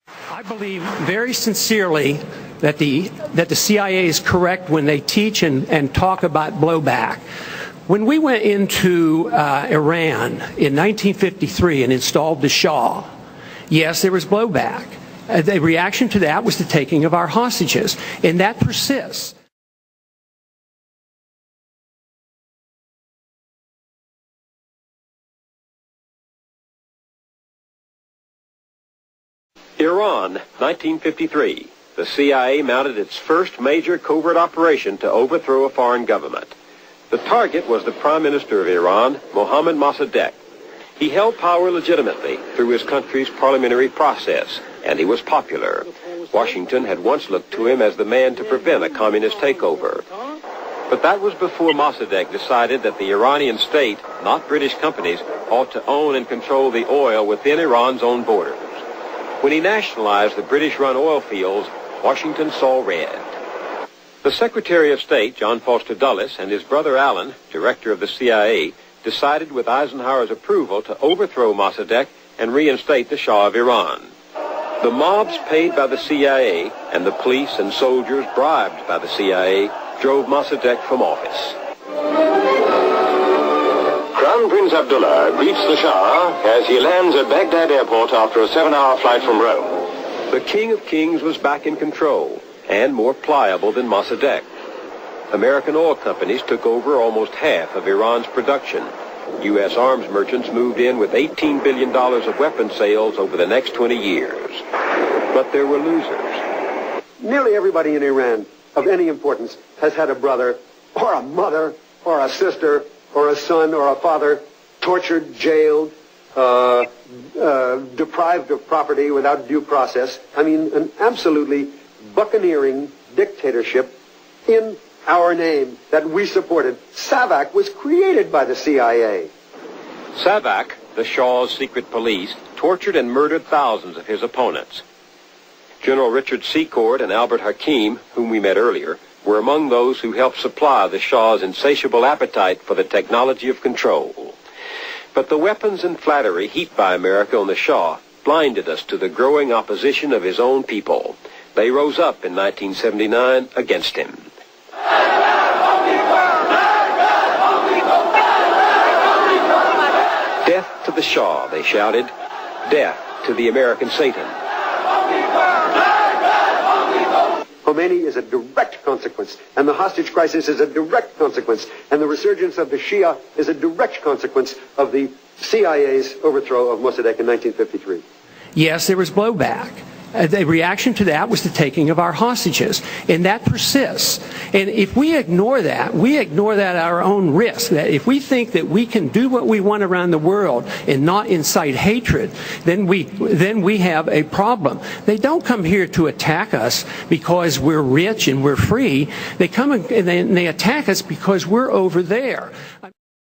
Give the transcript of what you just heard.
I believe very sincerely that the CIA is correct when they teach and talk about blowback. When we went into Iran in 1953 and installed the Shah, yes, there was blowback. The reaction to that was the taking of our hostages, and that persists. Iran, 1953. The CIA mounted its first major covert operation to overthrow a foreign government. The target was the Prime Minister of Iran, Mohammad Mossadegh. He held power legitimately through his country's parliamentary process, and he was popular. Washington had once looked to him as the man to prevent a communist takeover. But that was before Mossadegh decided that the Iranian state, not British companies, ought to own and control the oil within Iran's own borders. When he nationalized the British-run oil fields, Washington saw red. The Secretary of State, John Foster Dulles, and his brother Alan, director of the CIA, decided with Eisenhower's approval to overthrow Mossadegh and reinstate the Shah of Iran. The mobs paid by the CIA and the police and soldiers bribed by the CIA drove Mossadegh from office. Crown Prince Abdullah greets the Shah as he lands at Baghdad airport after a 7-hour flight from Rome. The King of Kings was back in control and more pliable than Mossadegh. American oil companies took over almost half of Iran's production. U.S. arms merchants moved in with $18 billion of weapon sales over the next 20 years. But there were losers. Nearly everybody in Iran of any importance has had a brother or a mother or a sister or a son or a father tortured, jailed, deprived of property without due process. I mean, an absolutely buccaneering dictatorship in our name that we supported. SAVAK was created by the CIA. SAVAK, the Shah's secret police, tortured and murdered thousands of his opponents. General Richard Secord and Albert Hakim, whom we met earlier, were among those who helped supply the Shah's insatiable appetite for the technology of control. But the weapons and flattery heaped by America on the Shah blinded us to the growing opposition of his own people. They rose up in 1979 against him. Death to the Shah, they shouted. Death to the American Satan. Khomeini is a direct consequence, and the hostage crisis is a direct consequence, and the resurgence of the Shia is a direct consequence of the CIA's overthrow of Mossadegh in 1953. Yes, there was blowback. The reaction to that was the taking of our hostages, and that persists. And if we ignore that at our own risk. That if we think that we can do what we want around the world and not incite hatred, then we have a problem. They don't come here to attack us because we're rich and we're free. They come and they attack us because we're over there.